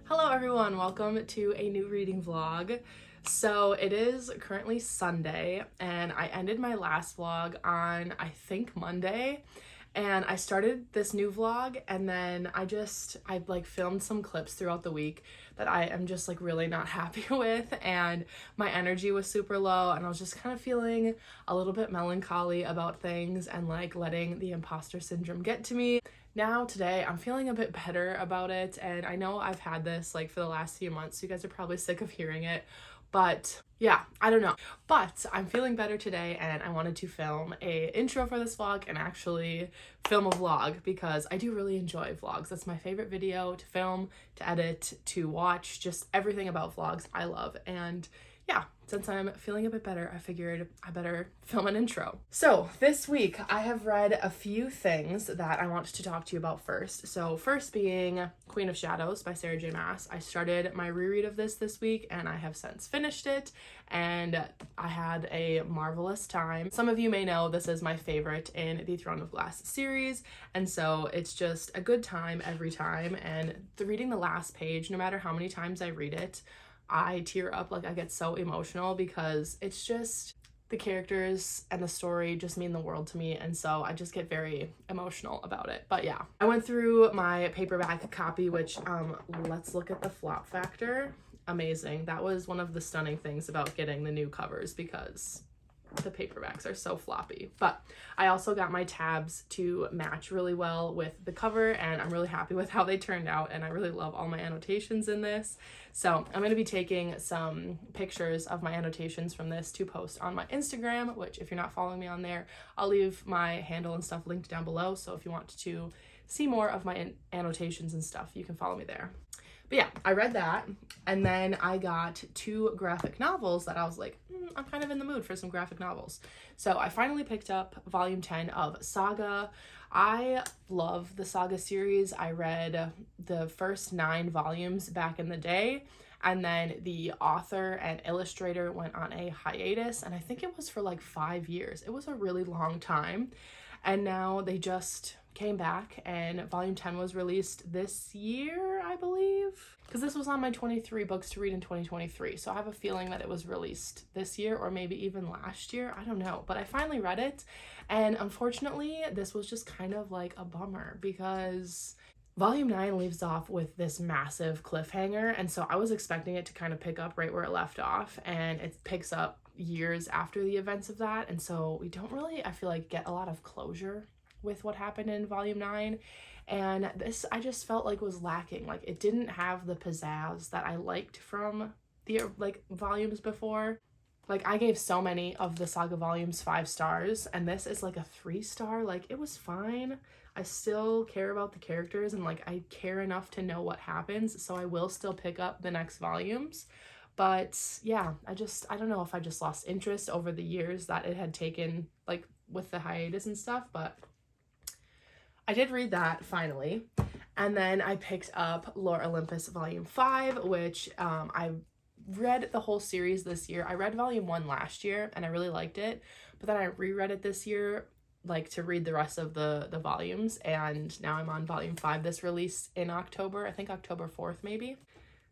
Hello everyone, welcome to a new reading vlog. So it is currently Sunday and I ended my last vlog on I think Monday, and I started this new vlog and then I filmed some clips throughout the week that I am just really not happy with, and my energy was super low and I was just kind of feeling a little bit melancholy about things and letting the imposter syndrome get to me. Now today I'm feeling a bit better about it, and I know I've had this for the last few months, so you guys are probably sick of hearing it, but yeah, I don't know. But I'm feeling better today and I wanted to film a intro for this vlog and actually film a vlog because I do really enjoy vlogs. That's my favorite video to film, to edit, to watch, just everything about vlogs I love. And yeah, since I'm feeling a bit better, I figured I better film an intro. So this week I have read a few things that I want to talk to you about first. So first being Queen of Shadows by Sarah J Maas. I started my reread of this week and I have since finished it, and I had a marvelous time. Some of you may know this is my favorite in the Throne of Glass series, and so it's just a good time every time, and reading the last page, no matter how many times I read it, I tear up. I get so emotional because it's just, the characters and the story just mean the world to me, and so I just get very emotional about it. But yeah, I went through my paperback copy, which let's look at the flop factor. Amazing. That was one of the stunning things about getting the new covers, because the paperbacks are so floppy. But I also got my tabs to match really well with the cover, and I'm really happy with how they turned out, and I really love all my annotations in this. So I'm going to be taking some pictures of my annotations from this to post on my Instagram, which if you're not following me on there, I'll leave my handle and stuff linked down below. So if you want to see more of my annotations and stuff, you can follow me there. But yeah, I read that, and then I got 2 graphic novels that I was like, I'm kind of in the mood for some graphic novels. So I finally picked up volume 10 of Saga. I love the Saga series. I read the first 9 volumes back in the day, and then the author and illustrator went on a hiatus, and I think it was for 5 years. It was a really long time, and now they just came back, and volume 10 was released this year, I believe, because this was on my 23 books to read in 2023, so I have a feeling that it was released this year or maybe even last year. I don't know, but I finally read it, and unfortunately this was just kind of a bummer because volume 9 leaves off with this massive cliffhanger, and so I was expecting it to kind of pick up right where it left off, and it picks up years after the events of that, and so we don't really, I feel get a lot of closure with what happened in volume 9, and this I just felt was lacking. It didn't have the pizzazz that I liked from the volumes before. I gave so many of the Saga volumes 5 stars, and this is a 3-star. It was fine. I still care about the characters, and I care enough to know what happens, so I will still pick up the next volumes. But yeah, I don't know if I just lost interest over the years that it had taken with the hiatus and stuff, but I did read that finally. And then I picked up Lore Olympus volume 5, which I read the whole series this year. I read volume 1 last year and I really liked it, but then I reread it this year like to read the rest of the volumes, and now I'm on volume 5. This released in October, I think October 4th maybe.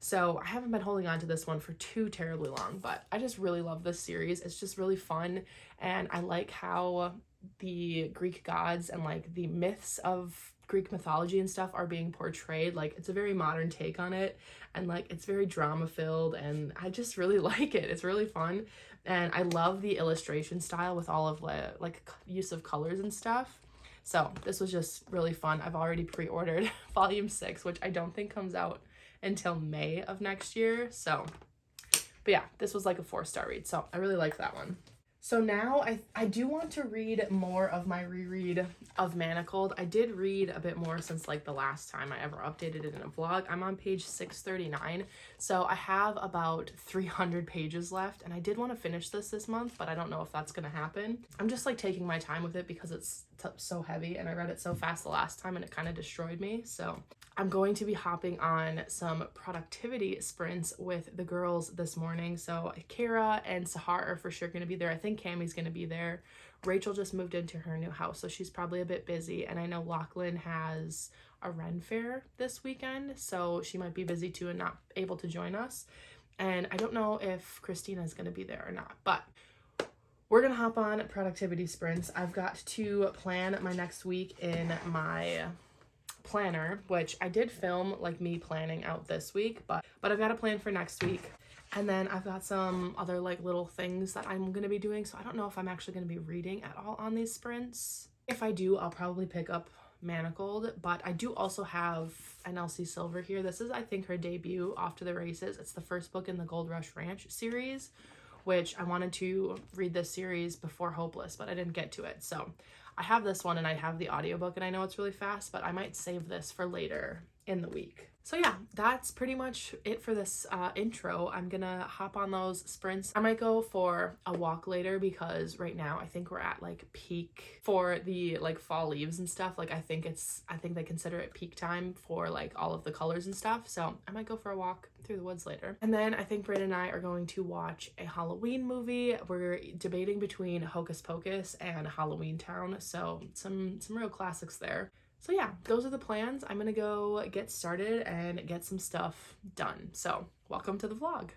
So I haven't been holding on to this one for too terribly long, but I just really love this series. It's just really fun, and I like how the Greek gods and like the myths of Greek mythology and stuff are being portrayed. Like, it's a very modern take on it, and like it's very drama filled, and I just really like it. It's really fun, and I love the illustration style with all of like use of colors and stuff. So this was just really fun. I've already pre-ordered volume 6, which I don't think comes out until May of next year. So, but yeah, this was like a 4-star read, so I really like that one. So now I do want to read more of my reread of Manacled. I did read a bit more since like the last time I ever updated it in a vlog. I'm on page 639, so I have about 300 pages left, and I did want to finish this month, but I don't know if that's gonna happen. I'm just like taking my time with it because it's so heavy, and I read it so fast the last time and it kind of destroyed me. So I'm going to be hopping on some productivity sprints with the girls this morning. So Kara and Sahar are for sure going to be there. I think Cammie's going to be there. Rachel just moved into her new house, so she's probably a bit busy. And I know Lachlan has a Ren fair this weekend, so she might be busy too and not able to join us. And I don't know if Christina is going to be there or not, but we're going to hop on productivity sprints. I've got to plan my next week in my planner, which I did film like me planning out this week, but I've got a plan for next week. And then I've got some other like little things that I'm going to be doing, so I don't know if I'm actually going to be reading at all on these sprints. If I do, I'll probably pick up Manacled, but I do also have an Elsie Silver here. This is, I think, her debut, Off to the Races. It's the first book in the Gold Rush Ranch series, which I wanted to read this series before Hopeless, but I didn't get to it. So I have this one, and I have the audiobook, and I know it's really fast, but I might save this for later in the week. So yeah, that's pretty much it for this intro. I'm gonna hop on those sprints. I might go for a walk later because right now I think we're at like peak for the like fall leaves and stuff. Like I think they consider it peak time for like all of the colors and stuff. So I might go for a walk through the woods later. And then I think Brayden and I are going to watch a Halloween movie. We're debating between Hocus Pocus and Halloween Town. So some real classics there. So yeah, those are the plans. I'm gonna go get started and get some stuff done. So welcome to the vlog.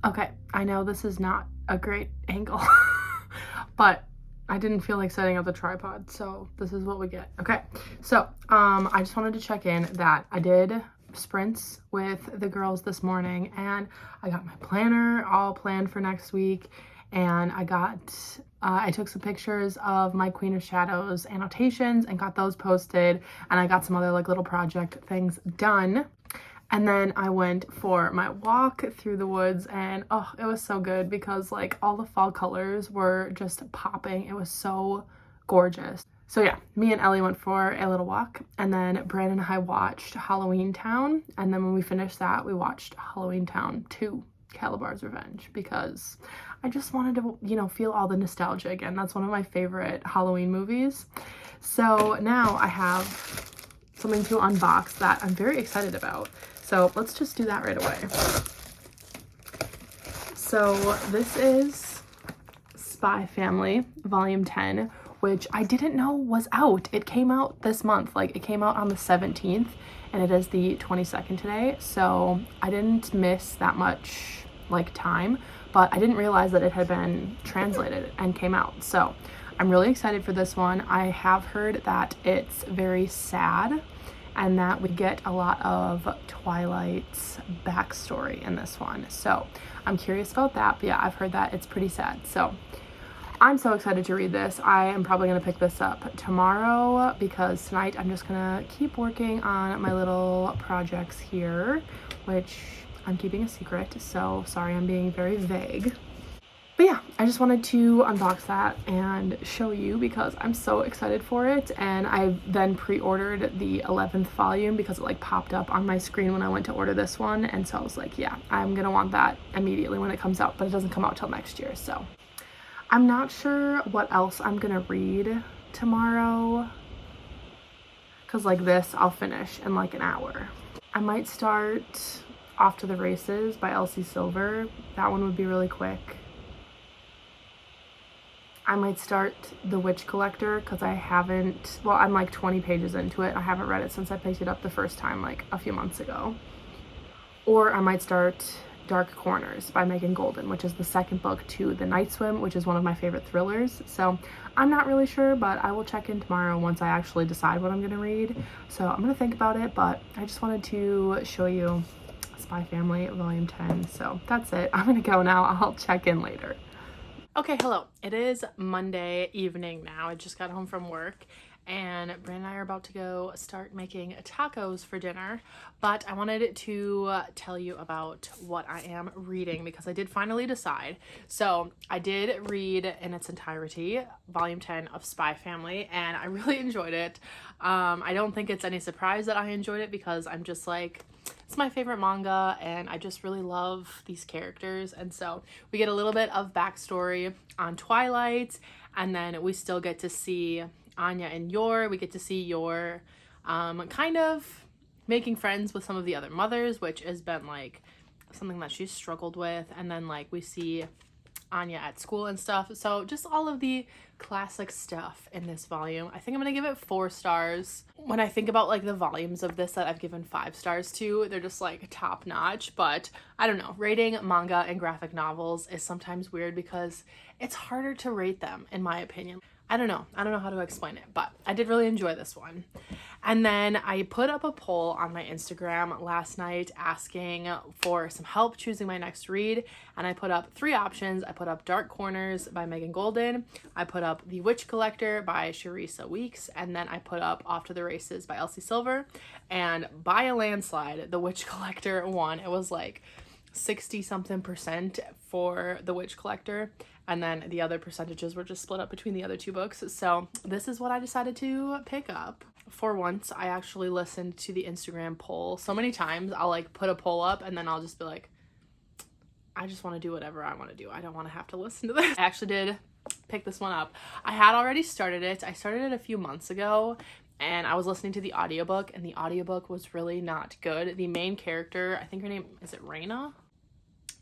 Okay, I know this is not a great angle, but I didn't feel like setting up the tripod, so this is what we get. Okay, so I just wanted to check in that I did sprints with the girls this morning, and I got my planner all planned for next week, and I took some pictures of my Queen of Shadows annotations and got those posted, and I got some other like little project things done. And then I went for my walk through the woods, and oh, it was so good because like all the fall colors were just popping. It was so gorgeous. So yeah, me and Ellie went for a little walk, and then Brandon and I watched Halloween Town, and then when we finished that, we watched Halloween Town 2, Calabar's Revenge, because I just wanted to, you know, feel all the nostalgia again. That's one of my favorite Halloween movies. So now I have something to unbox that I'm very excited about. So let's just do that right away. So this is Spy Family Volume 10, which I didn't know was out. It came out this month, like it came out on the 17th, and it is the 22nd today. So I didn't miss that much like time, but I didn't realize that it had been translated and came out. So I'm really excited for this one. I have heard that it's very sad, and that we get a lot of Twilight's backstory in this one. So I'm curious about that, but yeah, I've heard that it's pretty sad. So I'm so excited to read this. I am probably gonna pick this up tomorrow because tonight I'm just gonna keep working on my little projects here, which I'm keeping a secret, so sorry I'm being very vague. But yeah, I just wanted to unbox that and show you because I'm so excited for it. And I then pre-ordered the 11th volume because it like popped up on my screen when I went to order this one. And so I was like, yeah, I'm gonna want that immediately when it comes out, but it doesn't come out till next year. So I'm not sure what else I'm gonna read tomorrow, because like this I'll finish in like an hour. I might start Off to the Races by Elsie Silver. That one would be really quick. I might start The Witch Collector because I'm like 20 pages into it. I haven't read it since I picked it up the first time like a few months ago. Or I might start Dark Corners by Megan Golden, which is the second book to The Night Swim, which is one of my favorite thrillers. So I'm not really sure, but I will check in tomorrow once I actually decide what I'm gonna read. So I'm gonna think about it, but I just wanted to show you Spy Family Volume 10. So that's it. I'm gonna go now. I'll check in later. Okay, hello. It is Monday evening now. I just got home from work, and Brandon and I are about to go start making tacos for dinner, but I wanted to tell you about what I am reading because I did finally decide. So I did read in its entirety Volume 10 of Spy Family, and I really enjoyed it. I don't think it's any surprise that I enjoyed it because I'm just like, it's my favorite manga and I just really love these characters. And so we get a little bit of backstory on Twilight, and then we still get to see Anya and Yor. We get to see Yor kind of making friends with some of the other mothers, which has been like something that she's struggled with. And then like we see Anya at school and stuff. So just all of the classic stuff in this volume. I think I'm gonna give it 4 stars. When I think about like the volumes of this that I've given 5 stars to, they're just like top notch. But I don't know, rating manga and graphic novels is sometimes weird because it's harder to rate them in my opinion. I don't know how to explain it, but I did really enjoy this one. And then I put up a poll on my Instagram last night asking for some help choosing my next read, and I put up 3 options. I put up Dark Corners by Megan Golden, I put up The Witch Collector by Sharissa Weeks, and then I put up Off to the Races by Elsie Silver. And by a landslide, The Witch Collector won. It was like 60-something% for The Witch Collector, and then the other percentages were just split up between the other 2 books. So this is what I decided to pick up. For once, I actually listened to the Instagram poll. So many times I'll like put a poll up and then I'll just be like, I just want to do whatever I want to do. I don't want to have to listen to this. I actually did pick this one up. I had already started it. I started it a few months ago, and I was listening to the audiobook, and the audiobook was really not good. The main character, I think her name, is it Raina?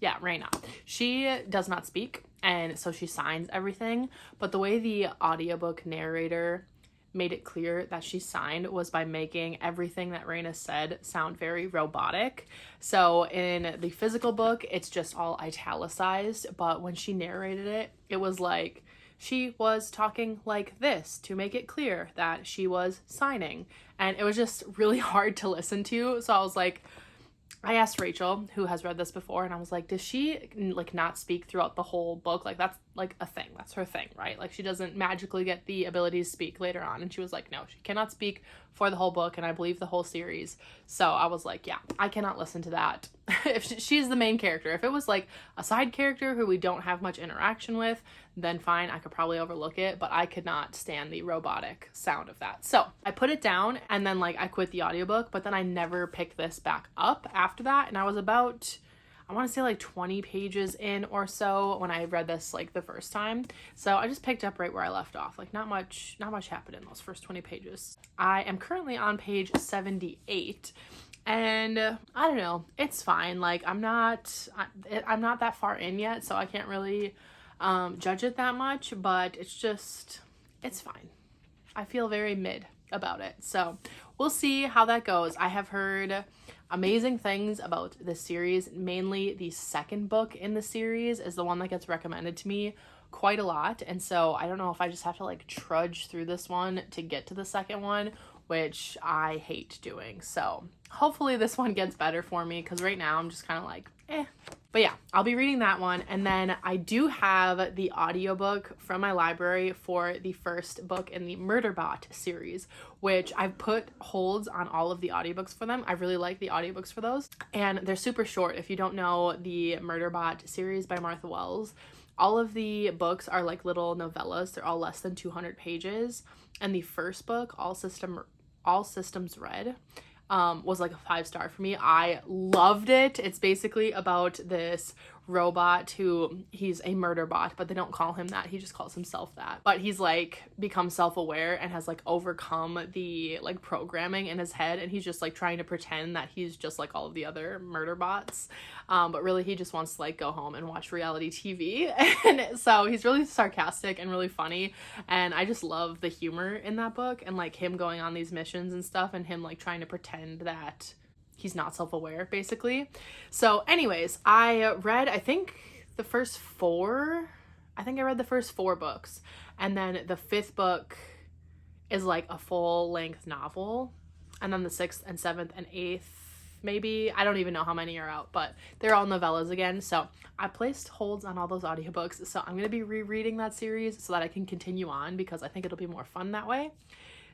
Yeah, Raina. She does not speak, and so she signs everything, but the way the audiobook narrator made it clear that she signed was by making everything that Raina said sound very robotic. So in the physical book, it's just all italicized, but when she narrated it, it was like she was talking like this to make it clear that she was signing. And it was just really hard to listen to. So I was like, I asked Rachel, who has read this before, and I was like, does she like not speak throughout the whole book? Like that's like a thing. That's her thing, right? Like she doesn't magically get the ability to speak later on. And she was like, no, she cannot speak for the whole book, and I believe the whole series. So I was like, yeah, I cannot listen to that. If she's the main character. If it was like a side character who we don't have much interaction with, then fine, I could probably overlook it, but I could not stand the robotic sound of that. So I put it down, and then like I quit the audiobook, but then I never picked this back up after that. And I was about, I want to say like 20 pages in or so when I read this like the first time. So I just picked up right where I left off. Like not much happened in those first 20 pages. I am currently on page 78. And I don't know, it's fine. Like I'm not that far in yet, so I can't really judge it that much, but it's fine. I feel very mid about it. So we'll see how that goes. I have heard amazing things about this series. Mainly the second book in the series is the one that gets recommended to me quite a lot. And so I don't know if I just have to like trudge through this one to get to the second one, which I hate doing. So hopefully this one gets better for me, because right now I'm just kind of like, eh. But yeah, I'll be reading that one. And then I do have the audiobook from my library for the first book in the Murderbot series, which I've put holds on all of the audiobooks for them. I really like the audiobooks for those. And they're super short. If you don't know the Murderbot series by Martha Wells, all of the books are like little novellas. They're all less than 200 pages. And the first book, All Systems Red, was like a 5-star for me. I loved it. It's basically about this robot who, he's a murder bot, but they don't call him that. He just calls himself that. But he's like become self-aware and has like overcome the like programming in his head, and he's just like trying to pretend that he's just like all of the other murder bots. But really he just wants to like go home and watch reality TV. And so he's really sarcastic and really funny, and I just love the humor in that book, and like him going on these missions and stuff, and him like trying to pretend that he's not self-aware, basically. So anyways, I read, I think I read the first 4 books, and then the 5th book is like a full-length novel, and then the 6th and 7th and 8th, maybe, I don't even know how many are out, but they're all novellas again. So I placed holds on all those audiobooks, so I'm gonna be rereading that series so that I can continue on, because I think it'll be more fun that way.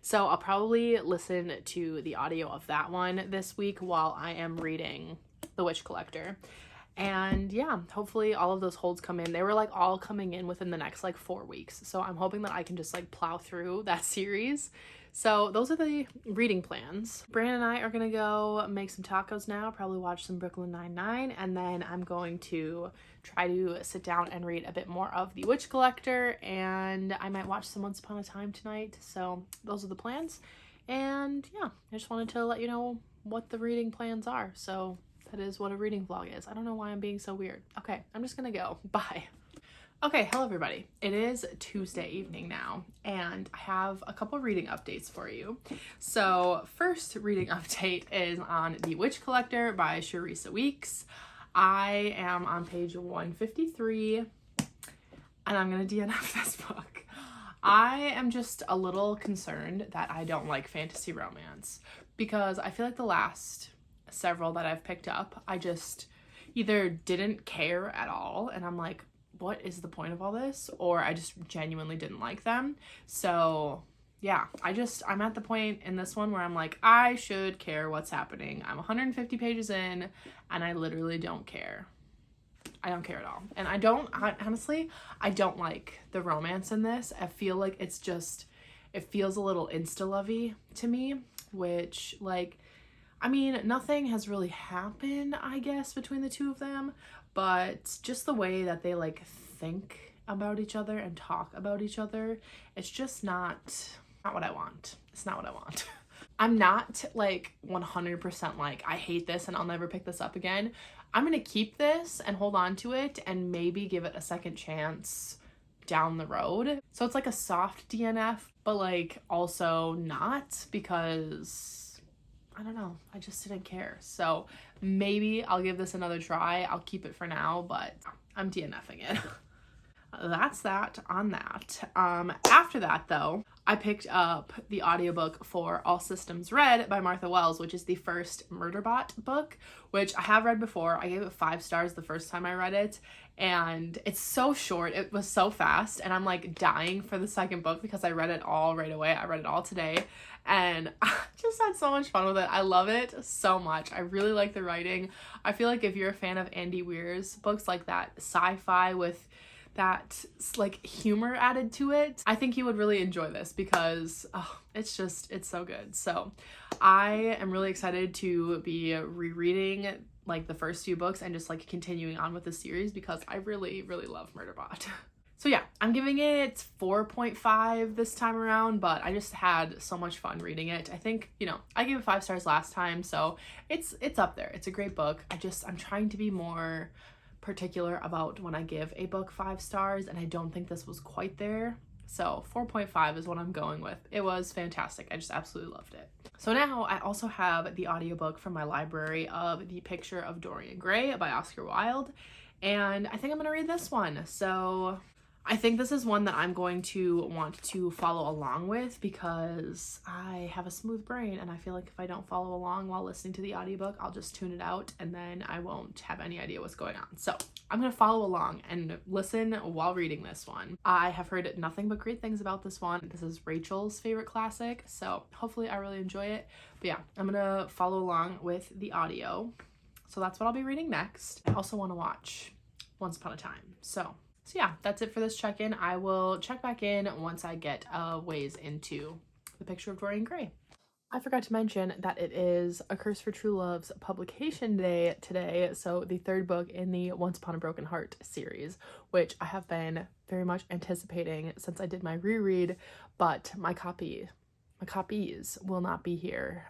So I'll probably listen to the audio of that one this week while I am reading The Witch Collector. And yeah, hopefully all of those holds come in. They were like all coming in within the next like 4 weeks. So I'm hoping that I can just like plow through that series. So those are the reading plans. Brandon and I are gonna go make some tacos now, probably watch some Brooklyn Nine-Nine, and then I'm going to try to sit down and read a bit more of The Witch Collector, and I might watch some Once Upon a Time tonight. So those are the plans. And yeah, I just wanted to let you know what the reading plans are. So that is what a reading vlog is. I don't know why I'm being so weird. Okay, I'm just gonna go. Bye. Okay, hello everybody. It is Tuesday evening now, and I have a couple reading updates for you. So first reading update is on The Witch Collector by Sharissa Weeks. I am on page 153, and I'm gonna DNF this book. I am just a little concerned that I don't like fantasy romance, because I feel like the last several that I've picked up, I just either didn't care at all, and I'm like, what is the point of all this? Or I just genuinely didn't like them. So yeah, I'm at the point in this one where I'm like, I should care what's happening. I'm 150 pages in, and I literally don't care. I don't care at all. And honestly, I don't like the romance in this. I feel like it feels a little insta-lovey to me, which like, I mean, nothing has really happened, I guess, between the two of them, but just the way that they like think about each other and talk about each other, it's just not what I want. It's not what I want. I'm not like 100% like, I hate this and I'll never pick this up again. I'm gonna keep this and hold on to it and maybe give it a second chance down the road. So it's like a soft DNF, but like also not, because I don't know, I just didn't care. So maybe I'll give this another try. I'll keep it for now, but I'm DNFing it. That's that on that. After that though, I picked up the audiobook for All Systems Red by Martha Wells, which is the first Murderbot book, which I have read before. I gave it 5 stars the first time I read it, and it's so short. It was so fast, and I'm like dying for the second book because I read it all right away. I read it all today, and I just had so much fun with it. I love it so much. I really like the writing. I feel like if you're a fan of Andy Weir's books, like that sci-fi with that like humor added to it, I think you would really enjoy this, because it's so good. So I am really excited to be rereading like the first few books and just like continuing on with the series, because I really love Murderbot. So yeah, I'm giving it 4.5 this time around, but I just had so much fun reading it. I think, you know, I gave it 5 stars last time, so it's up there. It's a great book. I'm trying to be more particular about when I give a book 5 stars, and I don't think this was quite there. So 4.5 is what I'm going with. It was fantastic. I just absolutely loved it. So now I also have the audiobook from my library of The Picture of Dorian Gray by Oscar Wilde, and I think I'm gonna read this one. So I think this is one that I'm going to want to follow along with, because I have a smooth brain, and I feel like if I don't follow along while listening to the audiobook, I'll just tune it out and then I won't have any idea what's going on. So I'm going to follow along and listen while reading this one. I have heard nothing but great things about this one. This is Rachel's favorite classic, so hopefully I really enjoy it. But yeah, I'm going to follow along with the audio. So that's what I'll be reading next. I also want to watch Once Upon a Time. So yeah, that's it for this check-in. I will check back in once I get a ways into The Picture of Dorian Gray. I forgot to mention that it is A Curse for True Love's publication day today, so the 3rd book in the Once Upon a Broken Heart series, which I have been very much anticipating since I did my reread, but my copies will not be here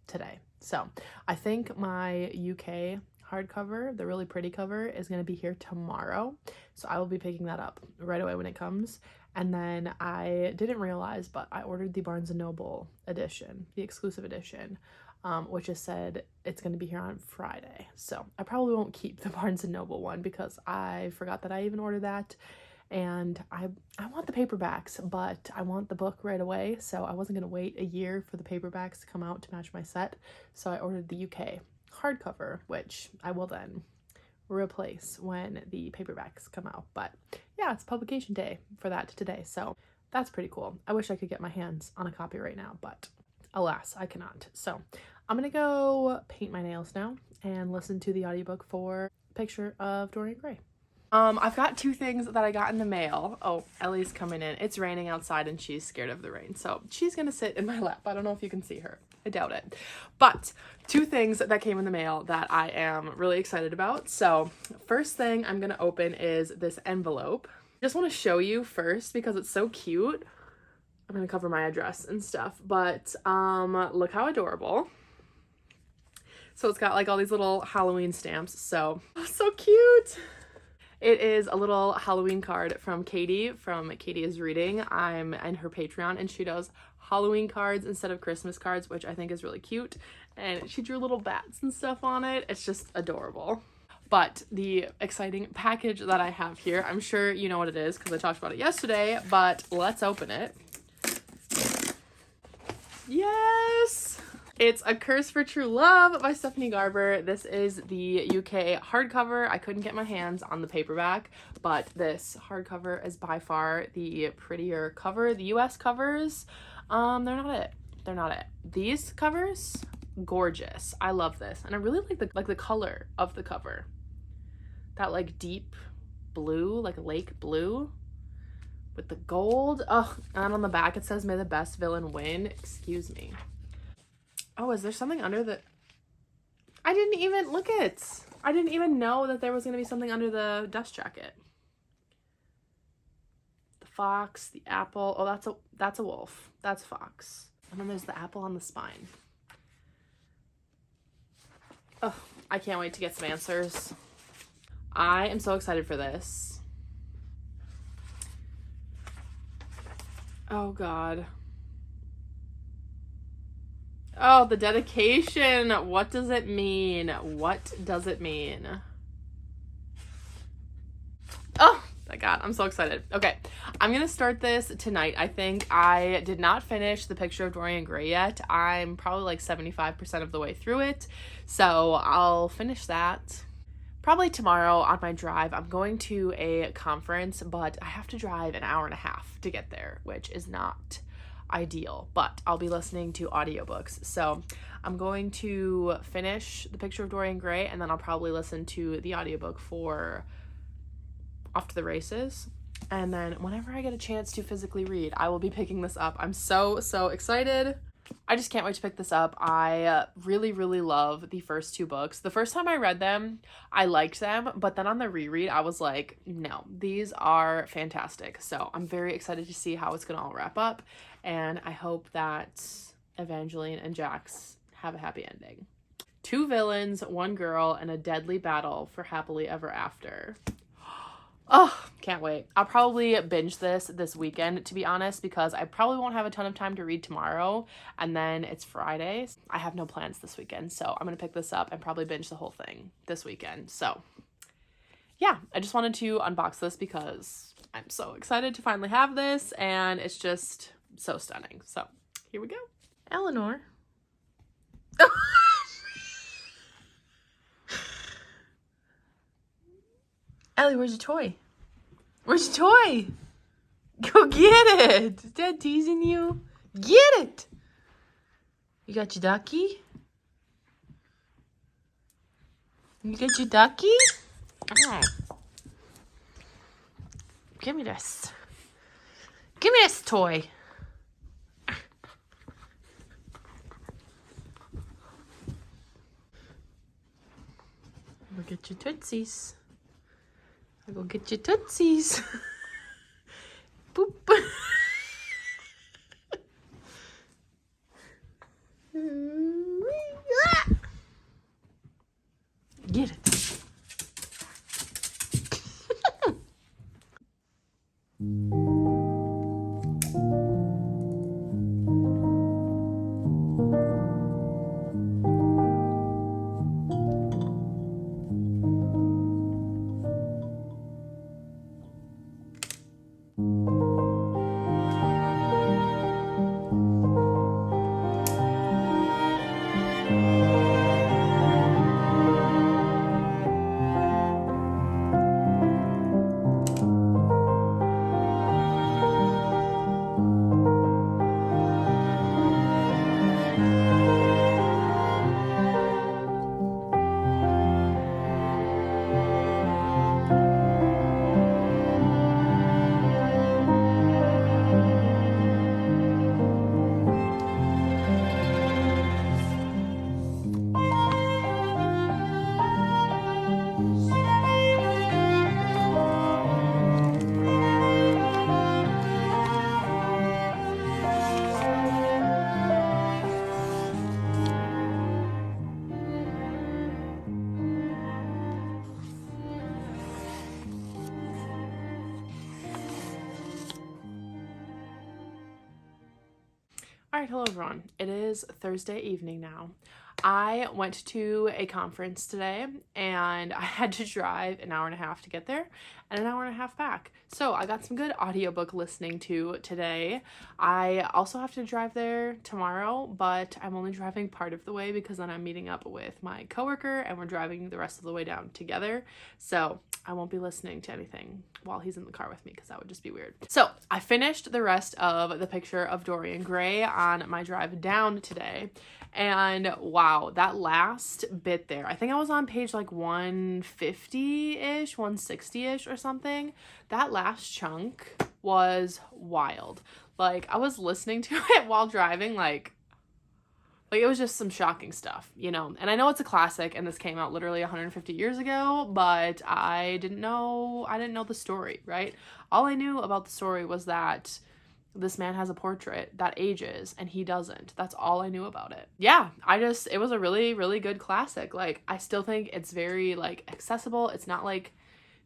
today. So I think my UK hardcover, the really pretty cover, is going to be here tomorrow, so I will be picking that up right away when it comes. And then I didn't realize, but I ordered the Barnes & Noble edition, the exclusive edition, which is said it's going to be here on Friday. So I probably won't keep the Barnes & Noble one, because I forgot that I even ordered that, and I want the paperbacks, but I want the book right away, so I wasn't going to wait a year for the paperbacks to come out to match my set, so I ordered the UK hardcover, which I will then replace when the paperbacks come out. But yeah, it's publication day for that today, so that's pretty cool. I wish I could get my hands on a copy right now, but alas, I cannot. So I'm gonna go paint my nails now and listen to the audiobook for Picture of Dorian Gray. I've got 2 things that I got in the mail. Oh, Ellie's coming in. It's raining outside and she's scared of the rain, so she's gonna sit in my lap. I don't know if you can see her. I doubt it. But 2 things that came in the mail that I am really excited about. So first thing I'm gonna open is this envelope. I just want to show you first because it's so cute. I'm gonna cover my address and stuff, but look how adorable. So it's got like all these little Halloween stamps, so cute. It is a little Halloween card from Katie Is Reading. I'm in her Patreon, and she does Halloween cards instead of Christmas cards, which I think is really cute. And she drew little bats and stuff on it. It's just adorable. But the exciting package that I have here, I'm sure you know what it is because I talked about it yesterday, but let's open it. Yes! It's A Curse for True Love by Stephanie Garber. This is the UK hardcover. I couldn't get my hands on the paperback, but this hardcover is by far the prettier cover. The US covers, they're not it. These covers, gorgeous. I love this. And I really like the color of the cover. That like deep blue, like lake blue with the gold. Oh, and on the back it says, "May the best villain win." Excuse me. Oh, is there something under the... I didn't even look at... I didn't even know that there was going to be something under the dust jacket. The fox, the apple. Oh, that's a wolf. That's fox. And then there's the apple on the spine. Oh, I can't wait to get some answers. I am so excited for this. Oh, God. Oh, the dedication. What does it mean? What does it mean? Oh, my God. I'm so excited. Okay. I'm going to start this tonight. I think I did not finish The Picture of Dorian Gray yet. I'm probably like 75% of the way through it. So I'll finish that probably tomorrow on my drive. I'm going to a conference, but I have to drive an hour and a half to get there, which is not ideal, but I'll be listening to audiobooks. So I'm going to finish The Picture of Dorian Gray, and then I'll probably listen to the audiobook for Off to the Races. And then whenever I get a chance to physically read, I will be picking this up. I'm so excited. I just can't wait to pick this up. I really love the first two books. The first time I read them, I liked them, but then on the reread, I was like, no, these are fantastic. So I'm very excited to see how it's going to all wrap up, and I hope that Evangeline and Jax have a happy ending. 2 villains, 1 girl, and a deadly battle for happily ever after. Oh, can't wait. I'll probably binge this weekend, to be honest, because I probably won't have a ton of time to read tomorrow, and then it's Friday. I have no plans this weekend, so I'm going to pick this up and probably binge the whole thing this weekend. So, yeah, I just wanted to unbox this because I'm so excited to finally have this, and it's just so stunning. So, here we go. Eleanor. Ellie, where's your toy? Where's your toy? Go get it. Is Dad teasing you? Get it. You got your ducky? You got your ducky? Oh. Give me this. Give me this toy. Go get your Tootsies. I go get your Tootsies. Boop. Get it. Alright, hello everyone. It is Thursday evening now. I went to a conference today and I had to drive an hour and a half to get there and an hour and a half back. So I got some good audiobook listening to today. I also have to drive there tomorrow, but I'm only driving part of the way because then I'm meeting up with my coworker and we're driving the rest of the way down together. So I won't be listening to anything while he's in the car with me because that would just be weird. So I finished the rest of The Picture of Dorian Gray on my drive down today. And wow, that last bit there, I think I was on page like 150-ish, 160-ish or something. That last chunk was wild. Like, I was listening to it while driving, like it was just some shocking stuff, you know? And I know it's a classic and this came out literally 150 years ago, but I didn't know the story, right? All I knew about the story was that this man has a portrait that ages and he doesn't. That's all I knew about it. Yeah, it was a really, really good classic. Like, I still think it's very, like, accessible. It's not, like,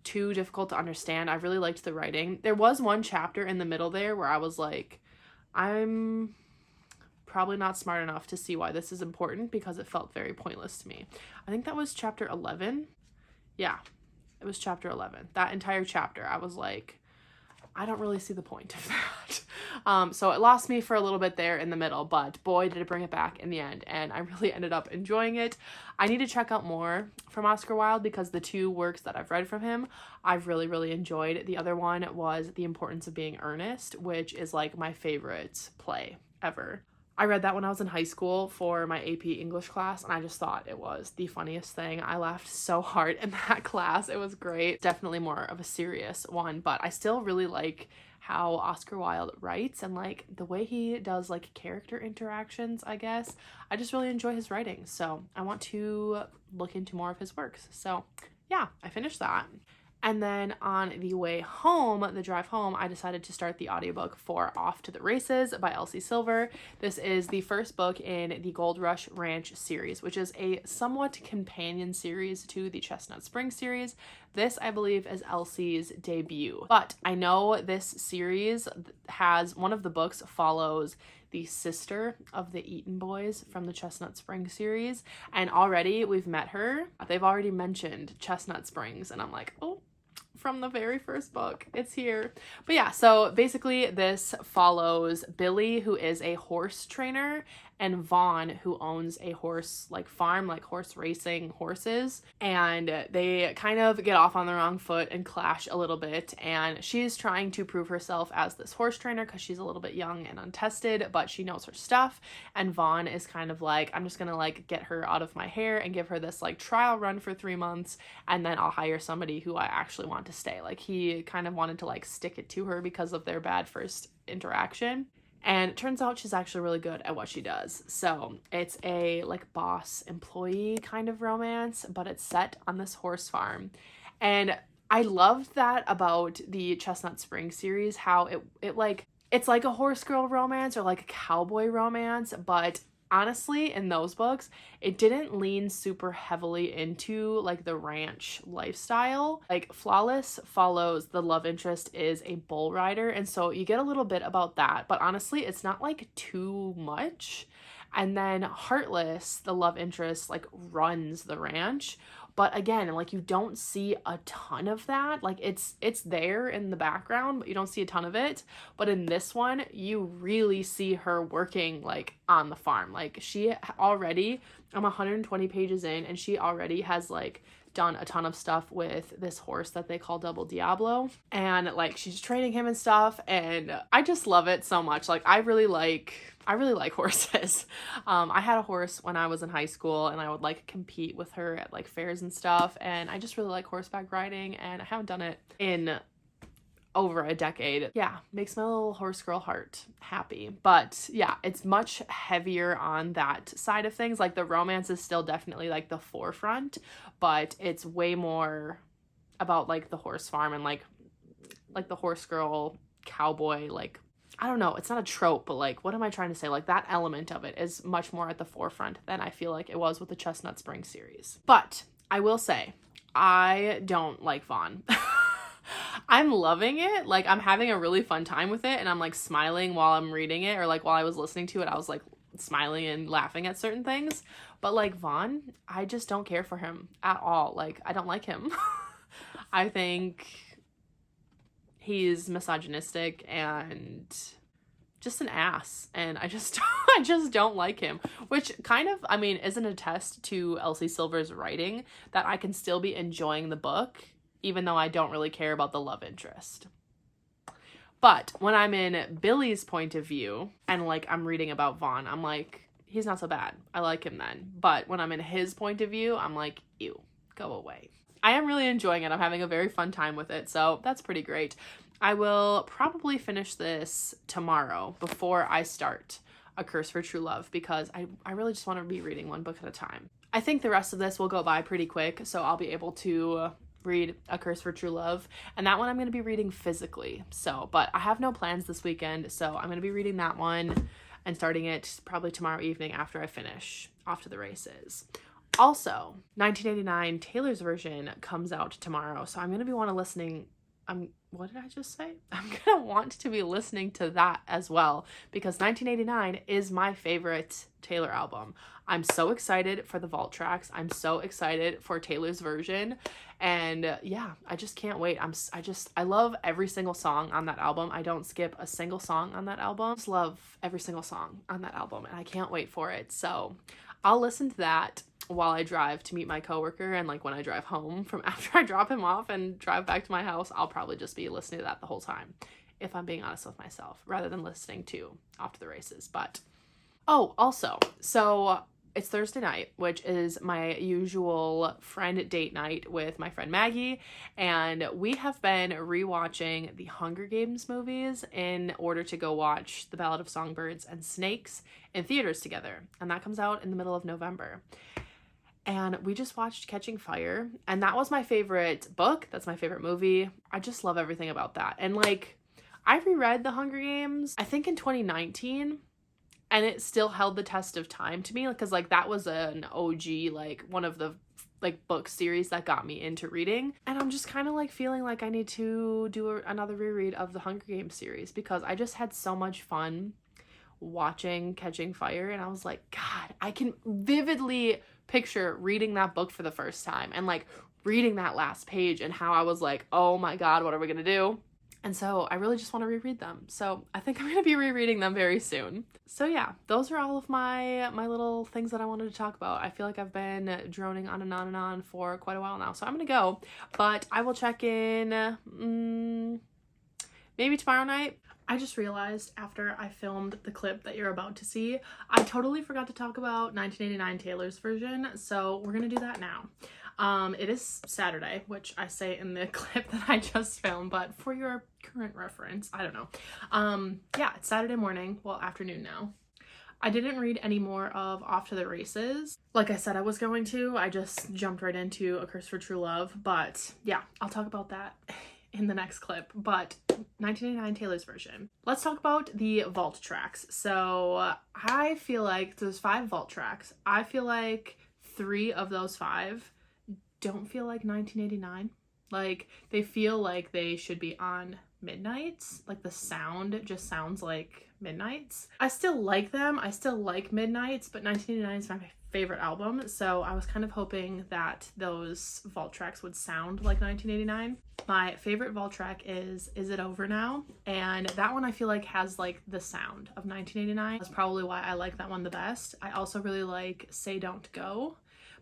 too difficult to understand. I really liked the writing. There was one chapter in the middle there where I was like, I'm probably not smart enough to see why this is important, because it felt very pointless to me. I think that was chapter 11. Yeah, it was chapter 11. That entire chapter, I was like, I don't really see the point of that. So it lost me for a little bit there in the middle, but boy, did it bring it back in the end, and I really ended up enjoying it. I need to check out more from Oscar Wilde, because the 2 works that I've read from him, I've really, really enjoyed. The other one was The Importance of Being Earnest, which is like my favorite play ever. I read that when I was in high school for my AP English class, and I just thought it was the funniest thing. I laughed so hard in that class. It was great. Definitely more of a serious one, but I still really like how Oscar Wilde writes, and like the way he does like character interactions, I guess. I just really enjoy his writing, so I want to look into more of his works. So yeah, I finished that. And then on the way home, the drive home, I decided to start the audiobook for Off to the Races by Elsie Silver. This is the first book in the Gold Rush Ranch series, which is a somewhat companion series to the Chestnut Springs series. This, I believe, is Elsie's debut. But I know this series has, one of the books follows the sister of the Eaton boys from the Chestnut Springs series. And already we've met her. They've already mentioned Chestnut Springs. And I'm like, oh, from the very first book, it's here. But yeah, so basically this follows Billy, who is a horse trainer, and Vaughn, who owns a horse like farm, like horse racing horses, and they kind of get off on the wrong foot and clash a little bit. And she's trying to prove herself as this horse trainer because she's a little bit young and untested, but she knows her stuff. And Vaughn is kind of like, I'm just gonna like get her out of my hair and give her this like trial run for 3 months, and then I'll hire somebody who I actually want to stay. Like, he kind of wanted to like stick it to her because of their bad first interaction. And it turns out she's actually really good at what she does. So it's a like boss employee kind of romance, but it's set on this horse farm. And I loved that about the Chestnut Springs series, how it like, it's like a horse girl romance or like a cowboy romance, but honestly, in those books, it didn't lean super heavily into like the ranch lifestyle. Like, Flawless follows the love interest is a bull rider, and so you get a little bit about that, but honestly, it's not like too much. And then Heartless, the love interest, like runs the ranch, but again, like, you don't see a ton of that. Like, it's there in the background, but you don't see a ton of it. But in this one, you really see her working like on the farm. Like, she already, I'm 120 pages in, and she already has like done a ton of stuff with this horse that they call Double Diablo, and like she's training him and stuff, and I just love it so much. Like, I really like horses. I had a horse when I was in high school, and I would like compete with her at like fairs and stuff, and I just really like horseback riding, and I haven't done it in over a decade. Yeah, makes my little horse girl heart happy. But yeah, it's much heavier on that side of things. Like, the romance is still definitely like the forefront, but it's way more about like the horse farm and like the horse girl cowboy, like, I don't know, it's not a trope, but like, what am I trying to say? Like, that element of it is much more at the forefront than I feel like it was with the Chestnut Springs series. But I will say, I don't like Vaughn. I'm loving it. Like, I'm having a really fun time with it, and I'm like smiling while I'm reading it, or like while I was listening to it, I was like smiling and laughing at certain things. But like Vaughn, I just don't care for him at all. Like, I don't like him. I think he's misogynistic and just an ass, and I just don't like him, which kind of, I mean, is an attest to Elsie Silver's writing, that I can still be enjoying the book even though I don't really care about the love interest. But when I'm in Billy's point of view and like I'm reading about Vaughn, I'm like, he's not so bad. I like him then. But when I'm in his point of view, I'm like, ew, go away. I am really enjoying it. I'm having a very fun time with it, so that's pretty great. I will probably finish this tomorrow before I start A Curse for True Love, because I really just want to be reading one book at a time. I think the rest of this will go by pretty quick, so I'll be able to read A Curse for True Love, and that one I'm going to be reading physically. So, but I have no plans this weekend, so I'm going to be reading that one and starting it probably tomorrow evening after I finish Off to the Races. Also, 1989 Taylor's version comes out tomorrow, so I'm going to be listening. What did I just say? I'm going to want to be listening to that as well, because 1989 is my favorite Taylor album. I'm so excited for the vault tracks. I'm so excited for Taylor's version. And yeah, I just can't wait. I love every single song on that album. I don't skip a single song on that album. I just love every single song on that album, and I can't wait for it. So I'll listen to that while I drive to meet my coworker, and like when I drive home from after I drop him off and drive back to my house, I'll probably just be listening to that the whole time, if I'm being honest with myself, rather than listening to Off to the Races. But also, so it's Thursday night, which is my usual friend date night with my friend Maggie, and we have been rewatching the Hunger Games movies in order to go watch The Ballad of Songbirds and Snakes in theaters together, and that comes out in the middle of November. And we just watched Catching Fire, and that was my favorite book. That's my favorite movie. I just love everything about that. And like, I reread The Hunger Games, I think in 2019, and it still held the test of time to me, because like that was an OG, like one of the like book series that got me into reading. And I'm just kind of like feeling like I need to do another reread of the Hunger Games series, because I just had so much fun watching Catching Fire, and I was like, God, I can vividly picture reading that book for the first time and like reading that last page and how I was like, oh my God, what are we gonna do? And so I really just want to reread them. So I think I'm going to be rereading them very soon. So yeah, those are all of my little things that I wanted to talk about. I feel like I've been droning on and on and on for quite a while now. So I'm going to go, but I will check in maybe tomorrow night. I just realized after I filmed the clip that you're about to see, I totally forgot to talk about 1989 Taylor's version. So we're going to do that now. It is Saturday, which I say in the clip that I just filmed, but for your current reference, I don't know. Yeah, it's Saturday morning, well, afternoon now. I didn't read any more of Off to the Races. Like I said I was going to, I just jumped right into A Curse for True Love, but yeah, I'll talk about that in the next clip. But 1989 Taylor's version. Let's talk about the vault tracks. So I feel like there's 5 vault tracks. I feel like 3 of those 5 don't feel like 1989. Like, they feel like they should be on Midnights. Like, the sound just sounds like Midnights. I still like them. I still like Midnights, but 1989 is my favorite album, so I was kind of hoping that those vault tracks would sound like 1989. My favorite vault track is It Over Now? And that one I feel like has like the sound of 1989. That's probably why I like that one the best. I also really like Say Don't Go.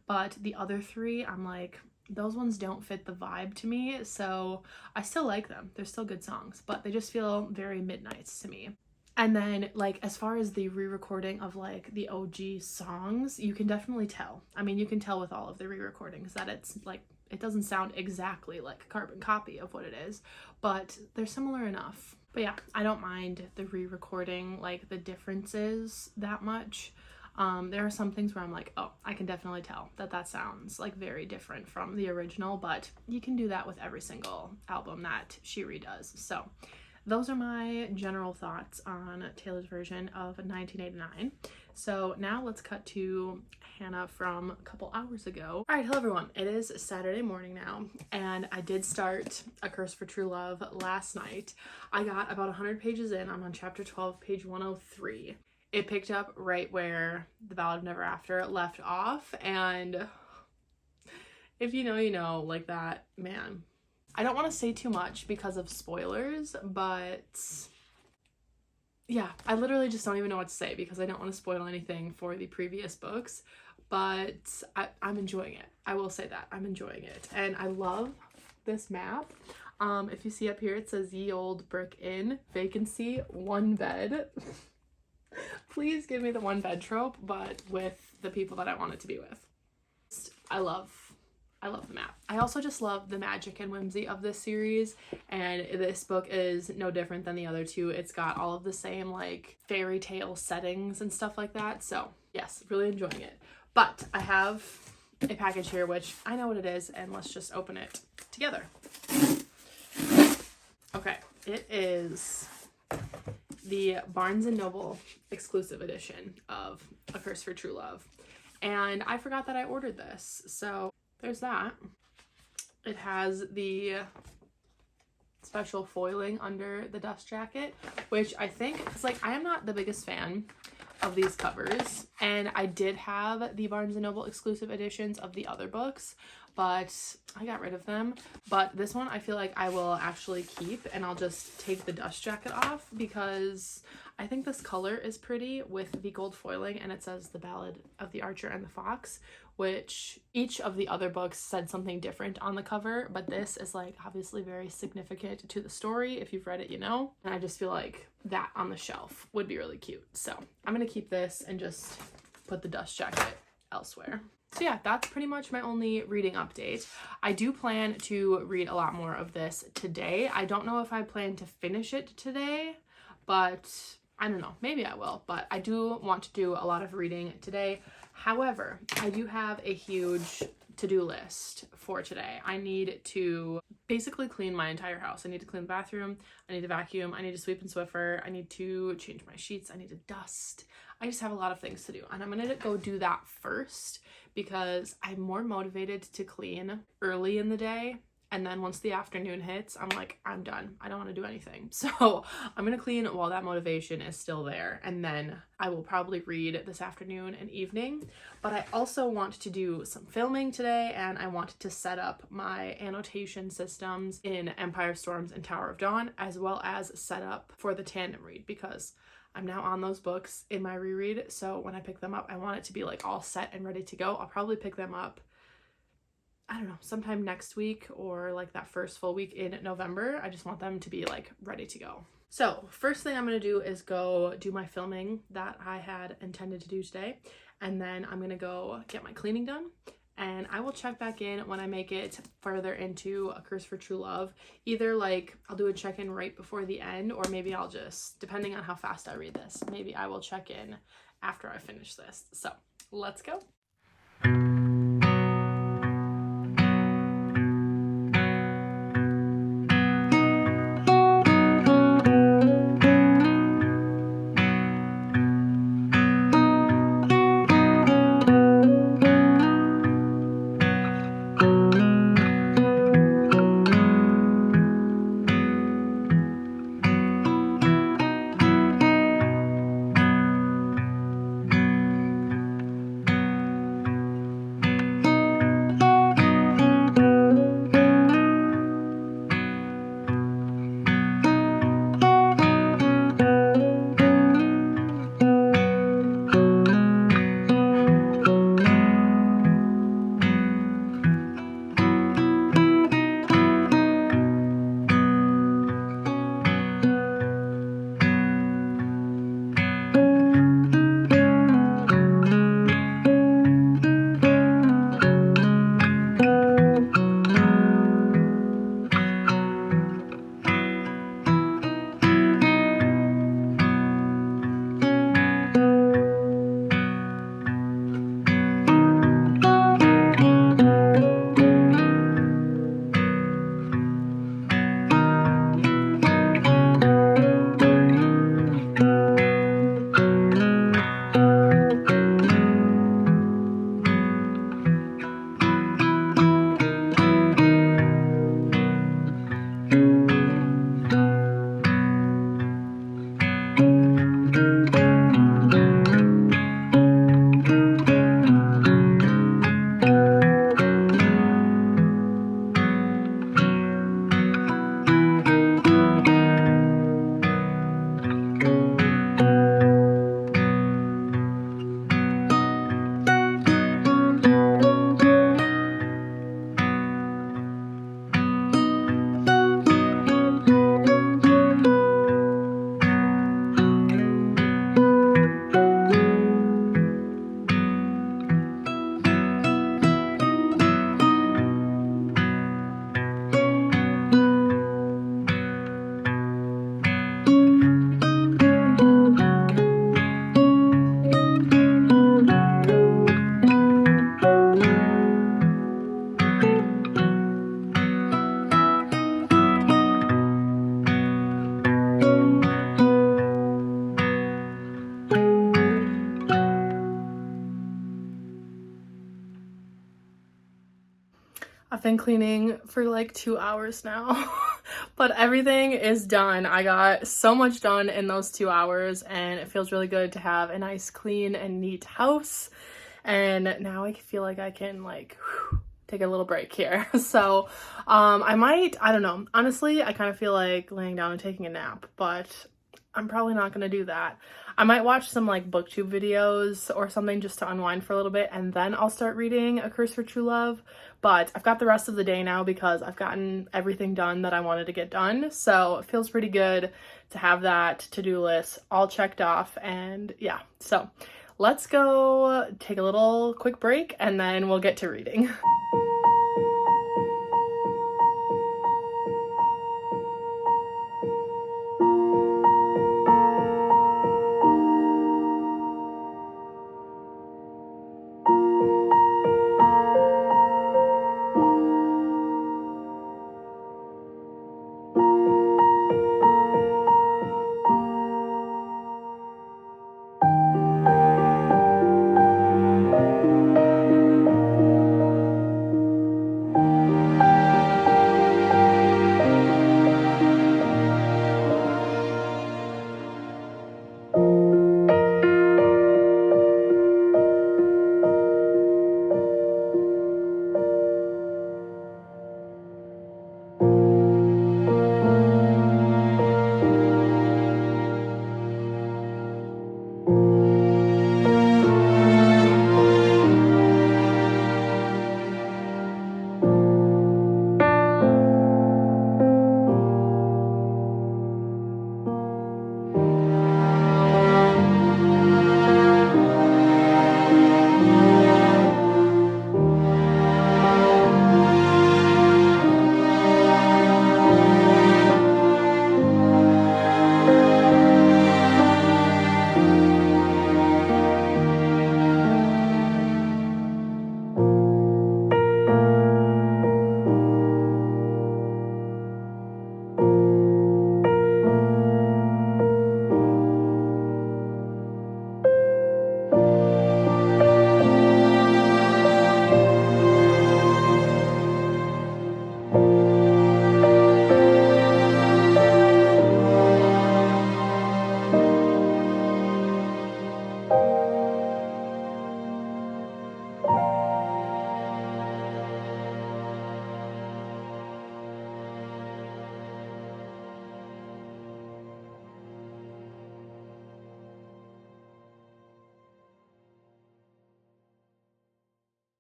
But the other 3, I'm like, those ones don't fit the vibe to me, so I still like them. They're still good songs, but they just feel very Midnights to me. And then, like, as far as the re-recording of, like, the OG songs, you can definitely tell. I mean, you can tell with all of the re-recordings that it's, like, it doesn't sound exactly like a carbon copy of what it is, but they're similar enough. But yeah, I don't mind the re-recording, like, the differences that much. There are some things where I'm like, oh, I can definitely tell that that sounds like very different from the original, but you can do that with every single album that she redoes. So those are my general thoughts on Taylor's version of 1989. So now let's cut to Hannah from a couple hours ago. All right, hello everyone. It is Saturday morning now, and I did start A Curse for True Love last night. I got about 100 pages in. I'm on chapter 12, page 103. It picked up right where The Ballad of Never After left off, and if you know, you know, like that, man. I don't want to say too much because of spoilers, but yeah, I literally just don't even know what to say because I don't want to spoil anything for the previous books, but I'm enjoying it. I will say that. I'm enjoying it, and I love this map. If you see up here, it says Ye Old Brick Inn, vacancy, 1 bed. Please give me the 1 bed trope, but with the people that I want it to be with. I love the map. I also just love the magic and whimsy of this series, and this book is no different than the other 2. It's got all of the same like fairy tale settings and stuff like that. So yes, really enjoying it. But I have a package here, which I know what it is, and let's just open it together. Okay, it is the Barnes & Noble exclusive edition of A Curse for True Love. And I forgot that I ordered this, so there's that. It has the special foiling under the dust jacket, which I think is like, I am not the biggest fan of these covers, and I did have the Barnes & Noble exclusive editions of the other books, but I got rid of them. But this one I feel like I will actually keep, and I'll just take the dust jacket off because I think this color is pretty with the gold foiling, and it says The Ballad of the Archer and the Fox, which each of the other books said something different on the cover, but this is like obviously very significant to the story. If you've read it, you know, and I just feel like that on the shelf would be really cute. So I'm gonna keep this and just put the dust jacket elsewhere. So yeah, that's pretty much my only reading update. I do plan to read a lot more of this today. I don't know if I plan to finish it today, but I don't know, maybe I will, but I do want to do a lot of reading today. However, I do have a huge to-do list for today. I need to basically clean my entire house. I need to clean the bathroom, I need to vacuum, I need to sweep and Swiffer, I need to change my sheets, I need to dust. I just have a lot of things to do, and I'm gonna go do that first because I'm more motivated to clean early in the day. And then once the afternoon hits, I'm like, I'm done. I don't want to do anything. So I'm going to clean while that motivation is still there. And then I will probably read this afternoon and evening. But I also want to do some filming today, and I want to set up my annotation systems in Empire Storms and Tower of Dawn, as well as set up for the tandem read, because I'm now on those books in my reread. So when I pick them up, I want it to be like all set and ready to go. I'll probably pick them up, I don't know, sometime next week or like that first full week in November. I just want them to be like ready to go. So first thing I'm going to do is go do my filming that I had intended to do today. And then I'm going to go get my cleaning done. And I will check back in when I make it further into A Curse for True Love. Either like I'll do a check-in right before the end, or maybe I'll just, depending on how fast I read this, maybe I will check in after I finish this. So let's go. been cleaning for like 2 hours now, but everything is done. I got so much done in those 2 hours, and it feels really good to have a nice, clean, and neat house. And now I feel like I can like take a little break here. So I don't know. Honestly, I kind of feel like laying down and taking a nap, but I'm probably not gonna do that. I might watch some like booktube videos or something just to unwind for a little bit, and then I'll start reading A Curse for True Love. But I've got the rest of the day now because I've gotten everything done that I wanted to get done. So it feels pretty good to have that to-do list all checked off. And yeah, so let's go take a little quick break and then we'll get to reading.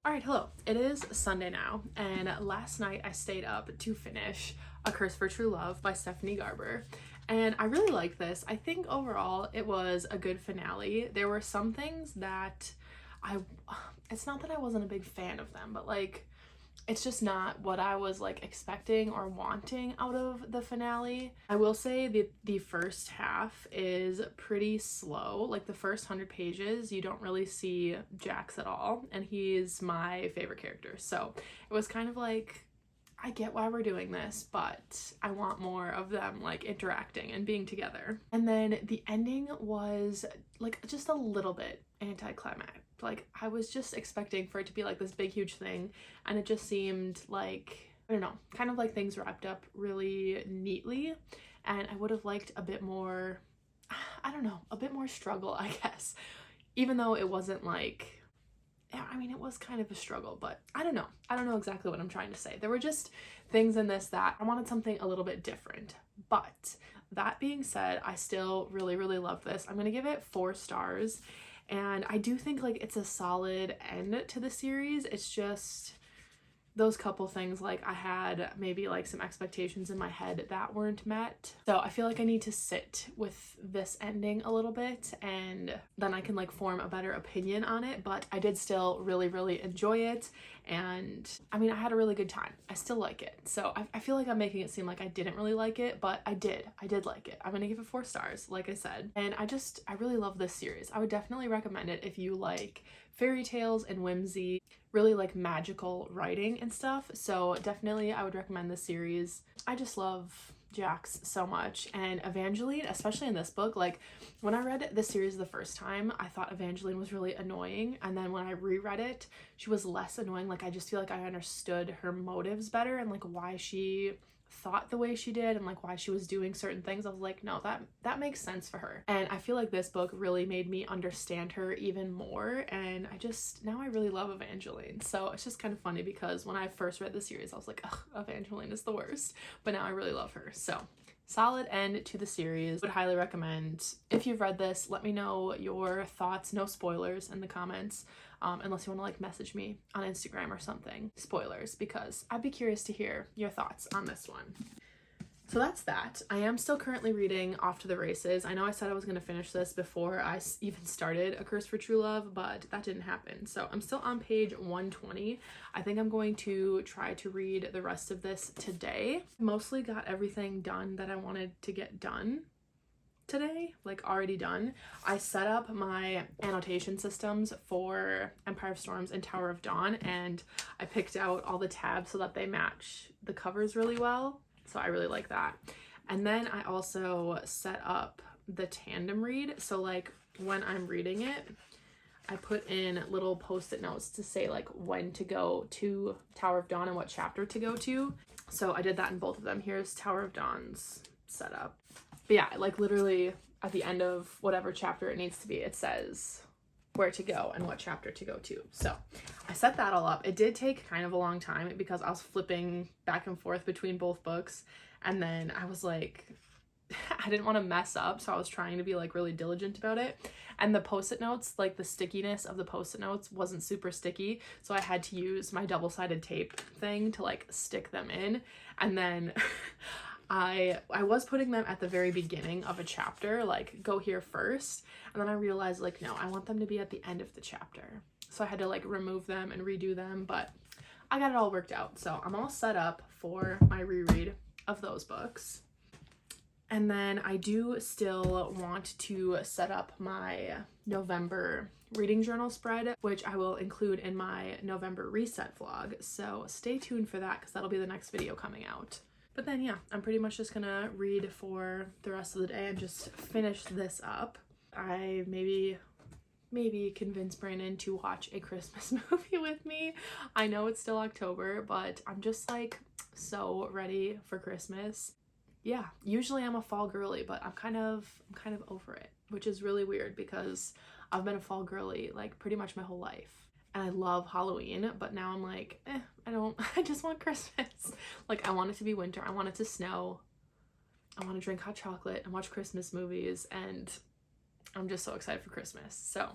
Alright, hello. It is Sunday now, and last night I stayed up to finish A Curse for True Love by Stephanie Garber, and I really liked this. I think overall it was a good finale. There were some things that it's not that I wasn't a big fan of them, but like, it's just not what I was like expecting or wanting out of the finale. I will say the first half is pretty slow. Like the first 100 pages, you don't really see Jax at all, and he's my favorite character. So it was kind of like, I get why we're doing this, but I want more of them like interacting and being together. And then the ending was like just a little bit anticlimactic. Like I was just expecting for it to be like this big huge thing, and it just seemed like, I don't know, kind of like things wrapped up really neatly, and I would have liked a bit more, I don't know, a bit more struggle, I guess, even though it wasn't like, I mean, it was kind of a struggle, but I don't know exactly what I'm trying to say. There were just things in this that I wanted something a little bit different. But that being said, I still really, really love this. I'm gonna give it 4 stars. And I do think like it's a solid end to the series. It's just those couple things, like I had maybe like some expectations in my head that weren't met. So I feel like I need to sit with this ending a little bit, and then I can like form a better opinion on it. But I did still really, really enjoy it. And I mean, I had a really good time. I still like it. So I feel like I'm making it seem like I didn't really like it, but I did like it. I'm gonna give it 4 stars, like I said. And I really love this series. I would definitely recommend it if you like fairy tales and whimsy, really like magical writing and stuff. So definitely I would recommend this series. I just love Jax so much, and Evangeline, especially in this book, like when I read the series the first time, I thought Evangeline was really annoying, and then when I reread it, she was less annoying. Like I just feel like I understood her motives better and like why she thought the way she did and like why she was doing certain things. I was like, no, that makes sense for her. And I feel like this book really made me understand her even more, and now I really love Evangeline. So it's just kind of funny because when I first read the series, I was like, ugh, Evangeline is the worst, but now I really love her. So solid end to the series. Would highly recommend. If you've read this, let me know your thoughts. No spoilers in the comments, unless you want to like message me on Instagram or something. Spoilers, because I'd be curious to hear your thoughts on this one. So that's that. I am still currently reading Off to the Races. I know I said I was going to finish this before I even started A Curse for True Love, but that didn't happen. So I'm still on page 120. I think I'm going to try to read the rest of this today. Mostly got everything done that I wanted to get done today, like already done. I set up my annotation systems for Empire of Storms and Tower of Dawn, and I picked out all the tabs so that they match the covers really well. So I really like that. And then I also set up the tandem read. So like when I'm reading it, I put in little post-it notes to say like when to go to Tower of Dawn and what chapter to go to. So I did that in both of them. Here's Tower of Dawn's setup. But yeah, like literally at the end of whatever chapter it needs to be, it says where to go and what chapter to go to. So I set that all up. It did take kind of a long time because I was flipping back and forth between both books, and then I was like, I didn't want to mess up, so I was trying to be like really diligent about it. And the post-it notes, like the stickiness of the post-it notes wasn't super sticky, so I had to use my double-sided tape thing to like stick them in. And then I was putting them at the very beginning of a chapter, like go here first, and then I realized like no, I want them to be at the end of the chapter, so I had to like remove them and redo them, but I got it all worked out. So I'm all set up for my reread of those books. And then I do still want to set up my November reading journal spread, which I will include in my November reset vlog, so stay tuned for that because that'll be the next video coming out. But then yeah, I'm pretty much just gonna read for the rest of the day and just finish this up. I maybe convince Brandon to watch a Christmas movie with me. I know it's still October, but I'm just like so ready for Christmas. Yeah, usually I'm a fall girly, but I'm kind of over it, which is really weird because I've been a fall girly like pretty much my whole life. And I love Halloween, but now I'm like, I just want Christmas. Like, I want it to be winter. I want it to snow. I want to drink hot chocolate and watch Christmas movies, and I'm just so excited for Christmas. So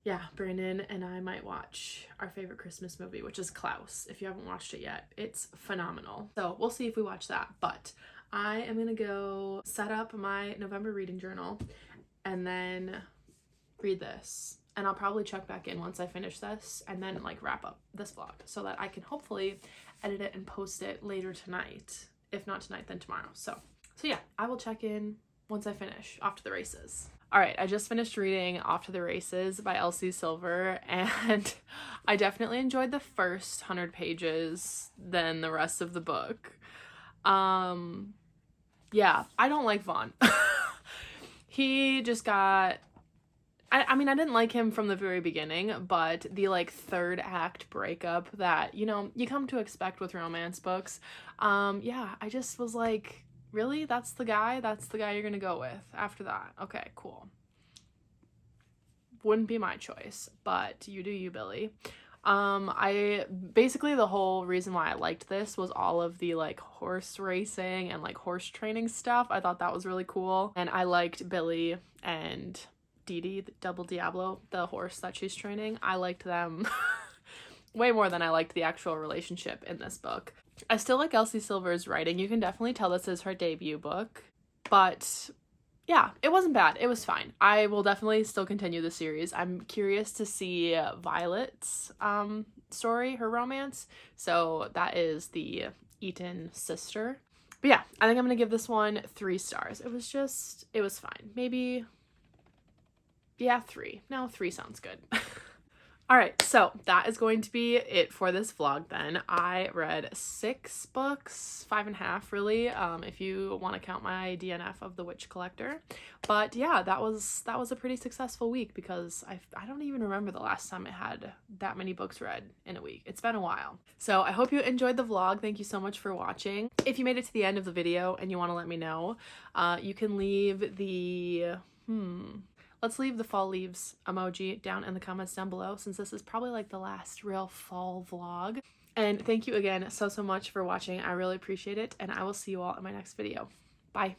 yeah, Brandon and I might watch our favorite Christmas movie, which is Klaus. If you haven't watched it yet, it's phenomenal. So we'll see if we watch that, but I am gonna go set up my November reading journal and then read this. And I'll probably check back in once I finish this and then like wrap up this vlog so that I can hopefully edit it and post it later tonight. If not tonight, then tomorrow. So yeah, I will check in once I finish Off to the Races. All right, I just finished reading Off to the Races by Elsie Silver, and I definitely enjoyed the first 100 pages than the rest of the book. Yeah, I don't like Vaughn. He just got... I mean, I didn't like him from the very beginning, but the like third act breakup that, you know, you come to expect with romance books. Yeah, I just was like, really? That's the guy you're gonna go with after that? Okay, cool. Wouldn't be my choice, but you do you, Billy. I basically, the whole reason why I liked this was all of the like horse racing and like horse training stuff. I thought that was really cool, and I liked Billy and Didi, the Double Diablo, the horse that she's training. I liked them way more than I liked the actual relationship in this book. I still like Elsie Silver's writing. You can definitely tell this is her debut book, but yeah, it wasn't bad. It was fine. I will definitely still continue the series. I'm curious to see Violet's story, her romance. So that is the Eaton sister. But yeah, I think I'm gonna give this one 3 stars. It was fine. Maybe, yeah, 3. No, 3 sounds good. All right, so that is going to be it for this vlog then. I read 6 books, 5.5 really, if you want to count my DNF of The Witch Collector. But yeah, that was a pretty successful week because I don't even remember the last time I had that many books read in a week. It's been a while. So I hope you enjoyed the vlog. Thank you so much for watching. If you made it to the end of the video and you want to let me know, you can leave the let's leave the fall leaves emoji down in the comments down below, since this is probably like the last real fall vlog. And thank you again so much for watching. I really appreciate it, and I will see you all in my next video. Bye.